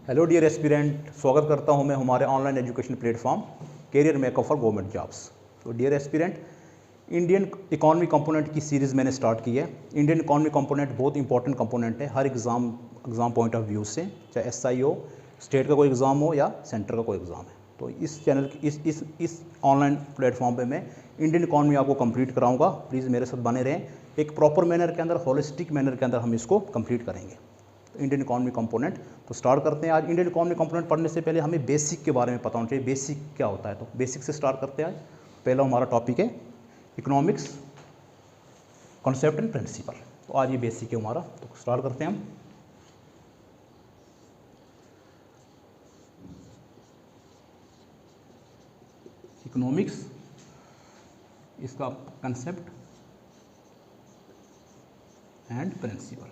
Hello dear aspirant, स्वागत करता हूं मैं हमारे online education platform career makeup for government jobs. तो dear aspirant, Indian economy component की सीरीज़ मैंने स्टार्ट की है। इंडियन इकॉनमी कंपोनेंट बहुत इंपॉर्टेंट कंपोनेंट है हर एग्ज़ाम पॉइंट ऑफ व्यू से, चाहे एसआई हो, स्टेट का कोई एग्ज़ाम हो या सेंटर का कोई एग्ज़ाम है। तो इस चैनल इस ऑनलाइन प्लेटफॉर्म पे मैं इंडियन इकॉनमी आपको कंप्लीट कराऊंगा। प्लीज़ मेरे साथ बने रहें। एक प्रॉपर मैनर के अंदर, होलिस्टिक मैनर के अंदर हम इसको कंप्लीट करेंगे। इंडियन इकॉनमी कंपोनेंट तो स्टार्ट करते हैं। आज इंडियन इकॉनमी कंपोनेंट पढ़ने से पहले हमें बेसिक के बारे में पता होना चाहिए, बेसिक क्या होता है। तो बेसिक से स्टार्ट करते हैं। आज पहला हमारा टॉपिक है इकोनॉमिक्स, कॉन्सेप्ट एंड प्रिंसिपल। तो आज ये बेसिक है हमारा, तो स्टार्ट करते हैं हम। इकोनॉमिक्स, इसका concept and principle.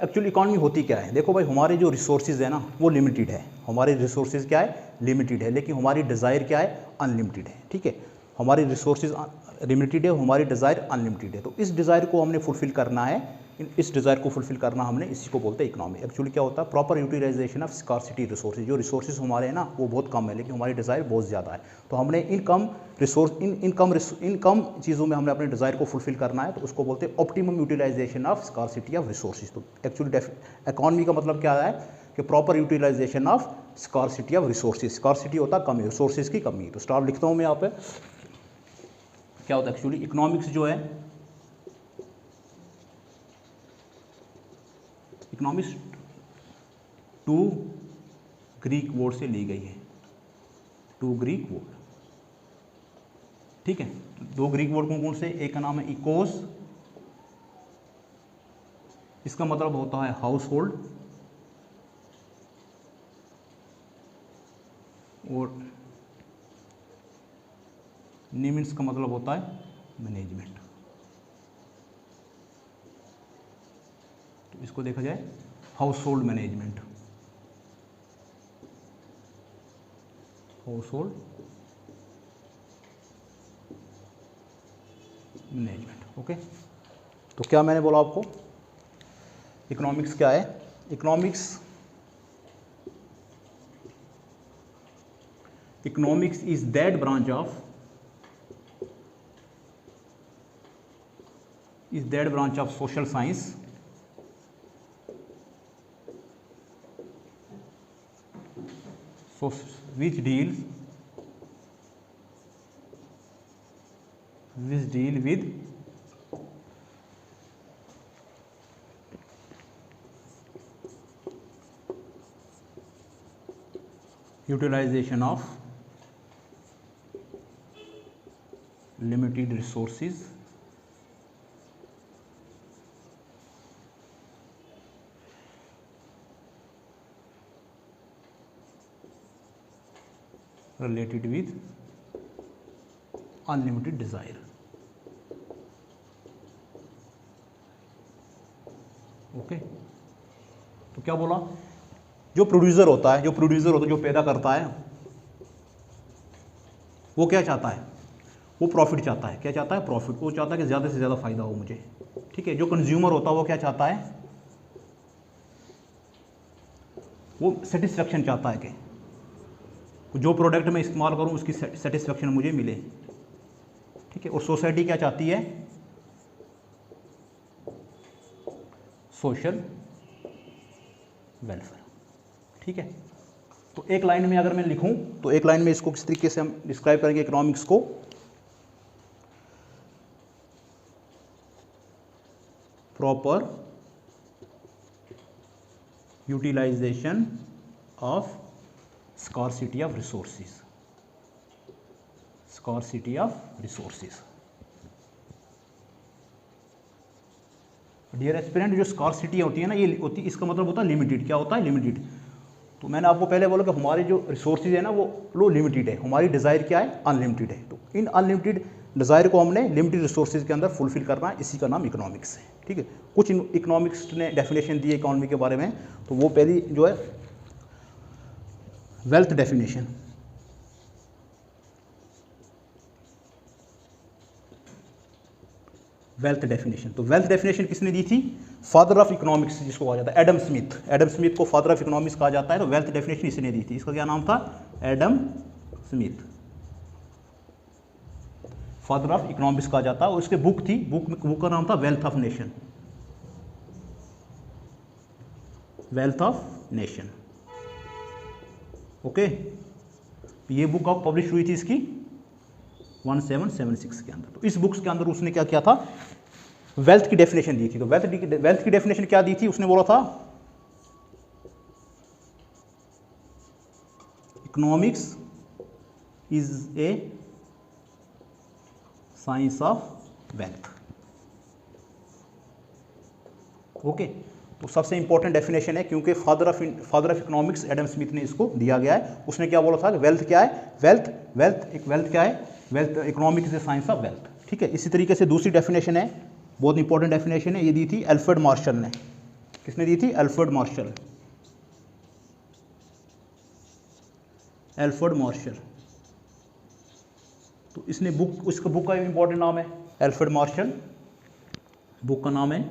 Actually economy होती क्या है? देखो भाई, हमारे जो रिसोर्सेज है ना वो लिमिटेड है। हमारे रिसोर्सेज क्या है? लिमिटेड है। लेकिन हमारी डिज़ायर क्या है? अनलिमिटेड है। ठीक है, हमारी रिसोर्सेज लिमिटेड है, हमारी डिज़ायर अनलिमिटेड है। तो इस डिज़ायर को हमने फुलफिल करना है। इस डिज़ायर को फुलफिल करना हमने, इसी को बोलते हैं इकोनॉमी। एक्चुअली क्या होता है? Proper utilization of scarcity resources. जो रिसोर्सेज हमारे हैं ना वो बहुत कम है, लेकिन हमारी डिज़ायर बहुत ज़्यादा है। तो हमने इनकम चीज़ों में हमने अपने डिज़ायर को फुलफिल करना है। तो उसको बोलते हैं optimum utilization of scarcity of resources. तो एक्चुअली इकोनॉमी का मतलब क्या है कि proper utilization of scarcity of resources. Scarcity होता है कमी, रिसोर्सेज की कमी। तो स्टार्ट लिखता हूँ मैं यहाँ पे। क्या होता है एक्चुअली इकोनॉमिक्स जो है, इकोनॉमिक्स 2 ग्रीक वर्ड से ली गई है। 2 ग्रीक वर्ड, ठीक है। 2 ग्रीक वर्ड कौन कौन से? एक का नाम है इकोस, इसका मतलब होता है हाउस होल्ड, और निमिन्स का मतलब होता है मैनेजमेंट। तो इसको देखा जाए house hold management, house hold management. Okay, तो क्या मैंने बोला आपको? इकोनॉमिक्स क्या है? Economics is that branch of social science which deal with utilization of limited resources related with unlimited desire। Okay, तो क्या बोला? जो प्रोड्यूसर होता है, जो पैदा करता है, वो क्या चाहता है? वो प्रॉफिट चाहता है। क्या चाहता है? प्रॉफिट। वो चाहता है कि ज़्यादा से ज़्यादा फायदा हो मुझे। ठीक है। जो कंज्यूमर होता है वो क्या चाहता है? वो सेटिस्फेक्शन चाहता है कि जो प्रोडक्ट मैं इस्तेमाल करूं उसकी सेटिस्फेक्शन मुझे मिले। ठीक है। और सोसाइटी क्या चाहती है? Social welfare. ठीक है। तो एक लाइन में अगर मैं लिखूं तो एक लाइन में इसको किस तरीके से हम डिस्क्राइब करेंगे इकोनॉमिक्स को? Proper utilization of scarcity of resources, scarcity of resources। Dear aspirant, जो स्कार्सिटी होती है ना, ये होती, इसका मतलब होता है लिमिटेड। क्या होता है? लिमिटेड। तो मैंने आपको पहले बोला कि हमारे जो रिसोर्सेज है ना वो लिमिटेड है, हमारी डिज़ायर क्या है? अनलिमिटेड है। तो इन अनलिमिटेड डिज़ायर को हमने लिमिटेड रिसोर्सेज के अंदर फुलफिल करना है, इसी का नाम इकोनॉमिक्स है। ठीक है। कुछ इकोनॉमिक्स ने डेफिनेशन दी है इकोनॉमी के बारे में। तो वो पहली जो है वेल्थ डेफिनेशन, वेल्थ डेफिनेशन। तो वेल्थ डेफिनेशन किसने दी थी? फादर ऑफ इकोनॉमिक्स जिसको कहा जाता है, एडम स्मिथ। एडम स्मिथ को फादर ऑफ इकोनॉमिक्स कहा जाता है। तो वेल्थ डेफिनेशन इसने दी थी। इसका क्या नाम था? Adam Smith, father of economics कहा जाता है। और उसके बुक थी, बुक का नाम था wealth of nation, wealth of nation. Okay, ये बुक अब पब्लिश हुई थी इसकी 1776 के अंदर। तो इस बुक्स के अंदर उसने क्या किया था? वेल्थ की डेफिनेशन दी थी। तो वेल्थ की डेफिनेशन क्या दी थी? उसने बोला था economics is a science of wealth. Okay, तो सबसे इंपॉर्टेंट डेफिनेशन है, क्योंकि father of economics Adam Smith ने इसको दिया गया है। उसने क्या बोला था कि वेल्थ क्या है? वेल्थ क्या है? Wealth, economics is a science of wealth. ठीक है। इसी तरीके से दूसरी डेफिनेशन है, बहुत इंपॉर्टेंट डेफिनेशन है, ये दी थी अल्फ्रेड मार्शल ने। किसने दी थी? Alfred Marshall. Alfred Marshall. तो इसने उसका बुक का इंपॉर्टेंट नाम है अल्फ्रेड मार्शल। बुक का नाम है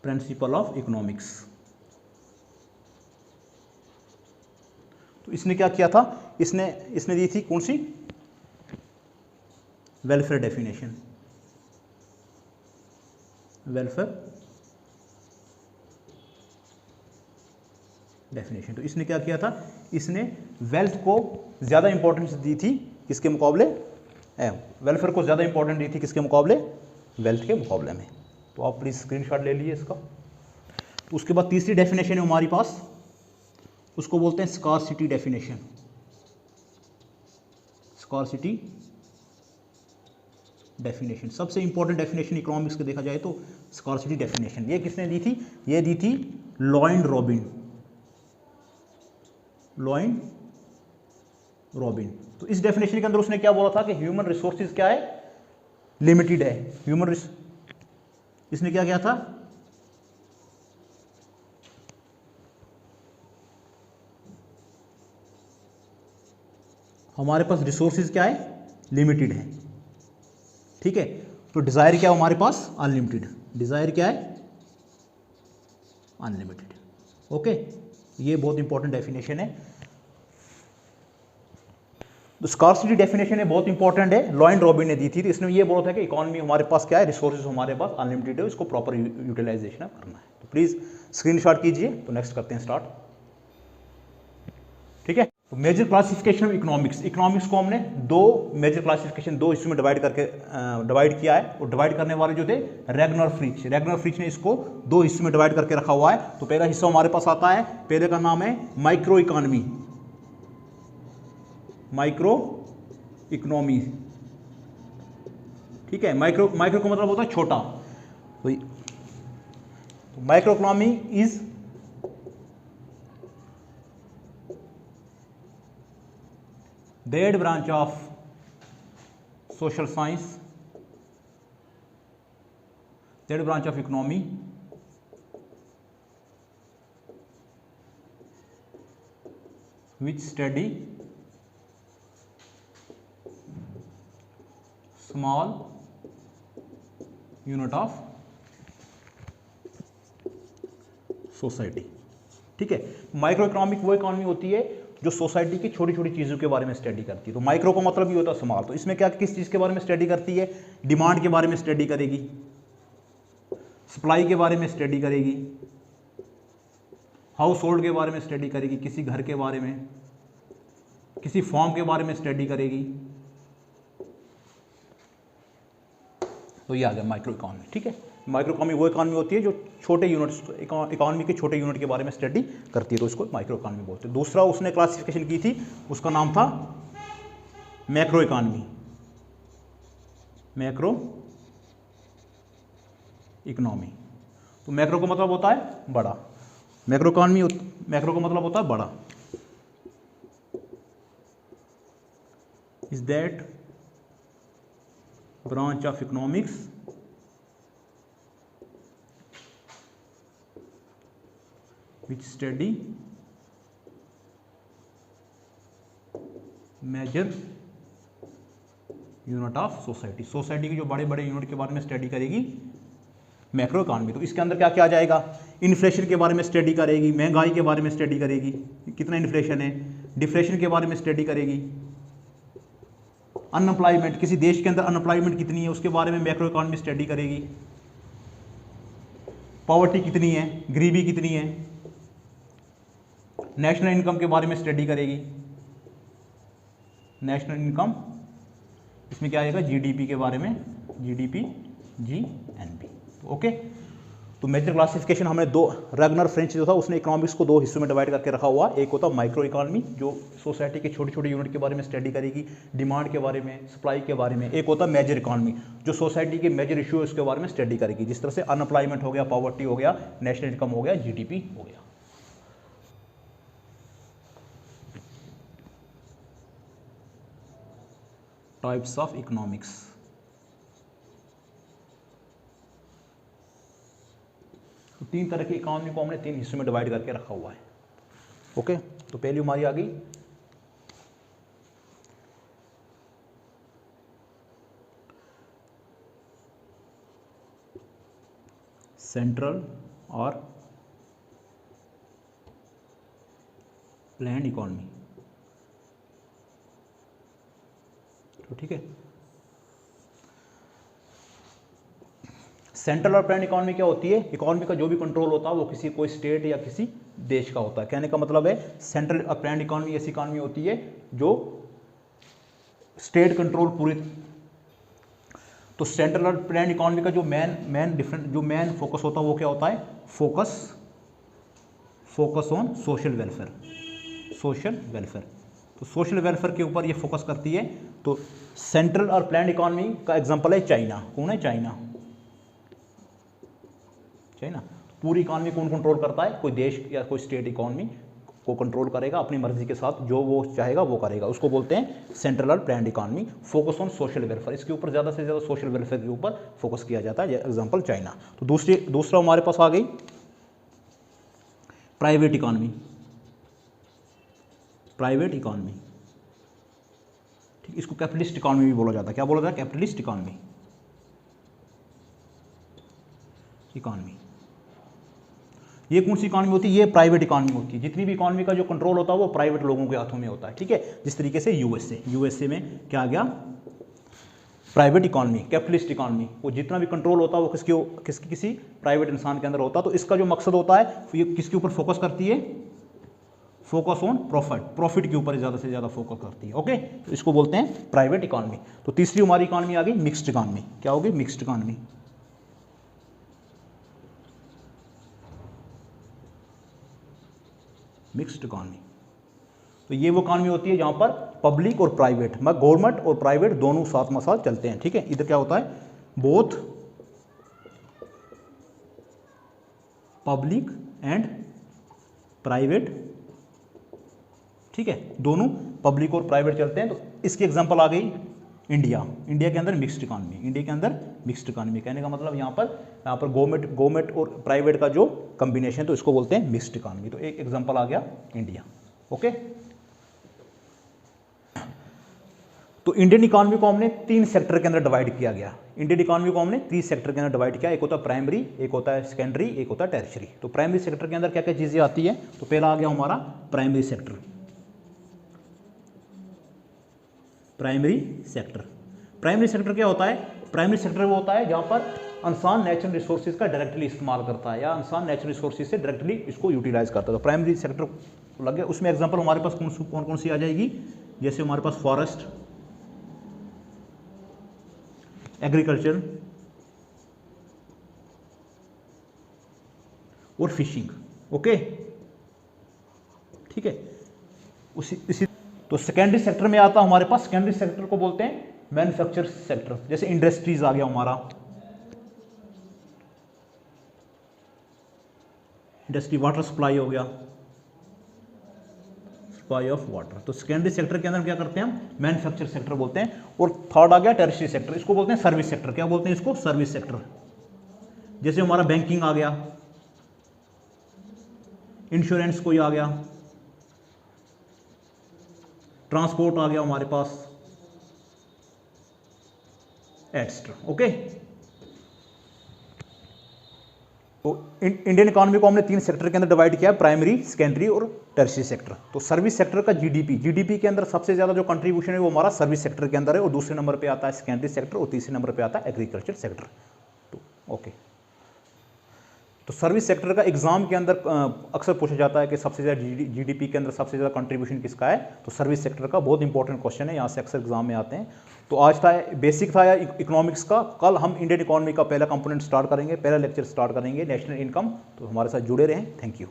प्रिंसिपल ऑफ इकोनॉमिक्स। तो इसने क्या किया था? इसने दी थी कौन सी? Welfare definition, welfare definition. तो इसने क्या किया था? इसने वेल्थ को ज़्यादा इंपॉर्टेंस दी थी किसके मुकाबले? वेलफेयर को ज़्यादा इंपॉर्टेंस दी थी किसके मुकाबले? वेल्थ के मुकाबले में। तो आप प्लीज़ स्क्रीनशॉट ले लीजिए इसका। तो उसके बाद तीसरी डेफिनेशन है हमारी पास, उसको बोलते हैं स्कार्सिटी डेफिनेशन। स्कार्सिटी डेफिनेशन सबसे इंपॉर्टेंट डेफिनेशन इकोनॉमिक्स के देखा जाए तो स्कार्सिटी डेफिनेशन। ये किसने दी थी? ये दी थी लॉयड रॉबिन। Lloyd robin. तो इस डेफिनेशन के अंदर उसने क्या बोला था कि ह्यूमन रिसोर्सेज क्या है? लिमिटेड है। इसने क्या किया था? हमारे पास रिसोर्सेज क्या है? लिमिटेड है। ठीक है। तो डिजायर क्या है हमारे पास? अनलिमिटेड। डिजायर क्या है? अनलिमिटेड। ओके, ये बहुत इंपॉर्टेंट डेफिनेशन है। तो स्कार्सिटी डेफिनेशन है, बहुत इंपॉर्टेंट है, लॉयड रॉबिन ने दी थी। तो इसने ये बोला था कि इकोनॉमी हमारे पास क्या है? रिसोर्सेज हमारे पास अनलिमिटेड है, इसको प्रॉपर यूटिलाइजेशन करना है। तो प्लीज स्क्रीनशॉट कीजिए। तो नेक्स्ट करते हैं स्टार्ट। ठीक है। तो major classification of economics. Economics को हमने दो मेजर क्लासिफिकेशन, दो हिस्सों में डिवाइड किया है। और डिवाइड करने वाले जो थे रैगनर फ्रिच ने इसको दो हिस्सों में डिवाइड करके रखा हुआ है। तो पहला हिस्सा हमारे पास आता है, पहले का नाम है माइक्रो इकोनॉमी। माइक्रो इकोनॉमी, ठीक है। माइक्रो का मतलब होता है छोटा। तो micro economy is that branch of social science, that branch of economy which study small unit of society। ठीक है। माइक्रो इकोनॉमिक वो इकोनॉमी होती है जो सोसाइटी की छोटी छोटी चीज़ों के बारे में स्टडी करती है। तो माइक्रो का मतलब ये होता है स्मॉल। तो इसमें क्या किस चीज़ के बारे में स्टडी करती है? डिमांड के बारे में स्टडी करेगी, सप्लाई के बारे में स्टडी करेगी, हाउस होल्ड के बारे में स्टडी करेगी, किसी घर के बारे में, किसी फॉर्म के बारे में स्टडी करेगी। तो ये आ गया माइक्रो इकोनॉमी। ठीक है। माइक्रो इकोनॉमी वो इकोनॉमी होती है जो छोटे यूनिट्स, इकोनॉमी के छोटे यूनिट के बारे में स्टडी करती है, तो इसको माइक्रो इकोनॉमी बोलते हैं। दूसरा उसने क्लासिफिकेशन की थी, उसका नाम था मैक्रो इकोनॉमी। Macro economy. तो मैक्रो का मतलब होता है बड़ा। मैक्रो का मतलब होता है बड़ा। Is that branch of economics which study major unit of society, society के जो बड़े बड़े यूनिट के बारे में स्टडी करेगी मैक्रो इकॉनमी। तो इसके अंदर क्या क्या आ जाएगा, इन्फ्लेशन के बारे में स्टडी करेगी, महंगाई के बारे में स्टडी करेगी, कितना इन्फ्लेशन है, डिफ्लेशन के बारे में स्टडी करेगी, अनएम्प्लॉयमेंट, किसी देश के अंदर अनएम्प्लॉयमेंट कितनी है उसके बारे में मैक्रो इकॉनमी स्टडी करेगी, पॉवर्टी कितनी है, गरीबी कितनी है, नेशनल इनकम के बारे में स्टडी करेगी, नेशनल इनकम, इसमें क्या आएगा, जीडीपी के बारे में, जीडीपी, जीएनपी। ओके, तो मेजर क्लासिफिकेशन हमने दो, रैगनर फ्रेंच जो था उसने इकोनॉमिक्स को दो हिस्सों में डिवाइड करके रखा हुआ, एक होता माइक्रो इकोनॉमी जो सोसाइटी के छोटे छोटे यूनिट के बारे में स्टडी करेगी, डिमांड के बारे में, सप्लाई के बारे में, एक होता मेजर इकोनॉमी जो सोसाइटी के मेजर इशू है उसके बारे में स्टडी करेगी, जिस तरह से अनएम्प्लॉयमेंट हो गया, पॉवर्टी हो गया, नेशनल इनकम हो गया, जीडीपी हो गया। टाइप्स ऑफ इकोनॉमिक्स, तो तीन तरह की इकोनॉमी को हमने तीन हिस्सों में डिवाइड करके रखा हुआ है। ओके, तो पहली हमारी आ गई सेंट्रल और प्लान्ड इकोनॉमी। तो ठीक है, सेंट्रल और प्लान्ड इकोनॉमी क्या होती है, इकोनॉमी का जो भी कंट्रोल होता है वो किसी कोई स्टेट या किसी देश का होता है। कहने का मतलब है सेंट्रल और प्लान्ड इकोनॉमी ऐसी इकोनॉमी होती है जो स्टेट कंट्रोल पूरी। तो सेंट्रल और प्लान्ड इकोनॉमी का जो मेन फोकस होता है वो क्या होता है, focus on social welfare, social welfare. तो सोशल वेलफेयर के ऊपर ये फोकस करती है। तो सेंट्रल और प्लान्ड इकोनॉमी का एग्जांपल है चाइना। कौन है, चाइना। चाइना पूरी इकोनॉमी कौन कंट्रोल करता है, कोई देश या कोई स्टेट इकोनॉमी को कंट्रोल करेगा अपनी मर्जी के साथ, जो वो चाहेगा वो करेगा, उसको बोलते हैं सेंट्रल और planned economy. Focus on social welfare, इसके ऊपर ज़्यादा से ज़्यादा सोशल वेलफेयर के ऊपर फोकस किया जाता है। Example China. तो दूसरा हमारे पास आ गई प्राइवेट इकोनॉमी। प्राइवेट इकोनॉमी, ठीक, इसको कैपिटलिस्ट इकोनॉमी भी बोला जाता है। क्या बोला जाता है, कैपिटलिस्ट इकोनॉमी। ये कौन सी इकोनॉमी होती है, ये प्राइवेट इकोनॉमी होती है। जितनी भी इकोनॉमी का जो कंट्रोल होता है वो प्राइवेट लोगों के हाथों में होता है। ठीक है, जिस तरीके से यूएसए में क्या आ गया, प्राइवेट इकोनॉमी, कैपिटलिस्ट इकोनॉमी, वो जितना भी कंट्रोल होता है वो किसी प्राइवेट इंसान के अंदर होता है। तो इसका जो मकसद होता है ये किसके ऊपर फोकस करती है, फोकस ऑन प्रॉफिट के ऊपर ज़्यादा से ज़्यादा फोकस करती है। ओके, तो इसको बोलते हैं प्राइवेट इकोनॉमी। तो तीसरी हमारी इकोनॉमी आ गई मिक्स्ड इकोनॉमी। क्या होगी, मिक्स्ड इकोनॉमी। मिक्स्ड इकोनॉमी, तो ये वो इकोनॉमी होती है जहां पर पब्लिक और प्राइवेट, मतलब गवर्नमेंट और प्राइवेट दोनों साथ में साथ चलते हैं। ठीक है, इधर क्या होता है, बोथ पब्लिक एंड प्राइवेट। ठीक है, दोनों पब्लिक और प्राइवेट चलते हैं। तो इसकी एग्जांपल आ गई इंडिया के अंदर मिक्स्ड इकोनॉमी। इंडिया के अंदर मिक्स्ड इकोनॉमी कहने का मतलब यहाँ पर गवर्नमेंट और प्राइवेट का जो कॉम्बिनेशन, तो इसको बोलते हैं मिक्स्ड इकोनॉमी। तो एक एग्जांपल आ गया इंडिया। ओके, तो इंडियन इकोनॉमी को हमने तीन सेक्टर के अंदर डिवाइड किया गया। इंडियन इकोनॉमी को हमने 3 सेक्टर के अंदर डिवाइड किया। एक होता है प्राइमरी, एक होता है सेकेंडरी, एक होता है टेरिशरी। तो प्राइमरी सेक्टर के अंदर क्या क्या चीज़ें आती है, तो पहला आ गया हमारा प्राइमरी सेक्टर। प्राइमरी सेक्टर क्या होता है, प्राइमरी सेक्टर वो होता है जहाँ पर इंसान नेचुरल रिसोर्सेज का डायरेक्टली इस्तेमाल करता है या इंसान नेचुरल रिसोर्सेज से डायरेक्टली इसको यूटिलाइज करता है। तो प्राइमरी सेक्टर लग गया। उसमें एग्जांपल हमारे पास कौन सी आ जाएगी, जैसे हमारे पास फॉरेस्ट, एग्रीकल्चर और फिशिंग। ओके, ठीक है, इसी तो सेकेंडरी सेक्टर में आता हमारे पास, सेकेंडरी सेक्टर को बोलते हैं मैन्युफैक्चर सेक्टर। जैसे इंडस्ट्रीज आ गया हमारा, इंडस्ट्री, वाटर सप्लाई हो गया, सप्लाई ऑफ वाटर। तो सेकेंडरी सेक्टर के अंदर क्या करते हैं हम, मैन्युफैक्चर सेक्टर बोलते हैं। और थर्ड आ गया टेरिशरी सेक्टर, इसको बोलते हैं सर्विस सेक्टर। क्या बोलते हैं इसको, सर्विस सेक्टर। जैसे हमारा बैंकिंग आ गया, इंश्योरेंस कोई आ गया, ट्रांसपोर्ट आ गया हमारे पास, एक्स्ट्रा। ओके, तो इंडियन इकोनॉमी को हमने 3 सेक्टर के अंदर डिवाइड किया, प्राइमरी, सेकेंडरी और टर्शियरी सेक्टर। तो सर्विस सेक्टर का जीडीपी के अंदर सबसे ज्यादा जो कंट्रीब्यूशन है वो हमारा सर्विस सेक्टर के अंदर है, और दूसरे नंबर पे आता है सेकेंडरी सेक्टर, और तीसरे नंबर पे आता है एग्रीकल्चर सेक्टर। तो ओके, तो सर्विस सेक्टर का एग्जाम के अंदर अक्सर पूछा जाता है कि सबसे ज़्यादा जीडीपी के अंदर सबसे ज़्यादा कंट्रीब्यूशन किसका है, तो सर्विस सेक्टर का। बहुत इंपॉर्टेंट क्वेश्चन है, यहाँ से अक्सर एग्जाम में आते हैं। तो आज था बेसिक था इकोनॉमिक्स का, कल हम इंडियन इकोनॉमी का पहला कंपोनेंट स्टार्ट करेंगे, पहला लेक्चर स्टार्ट करेंगे नेशनल इनकम। तो हमारे साथ जुड़े रहें, थैंक यू।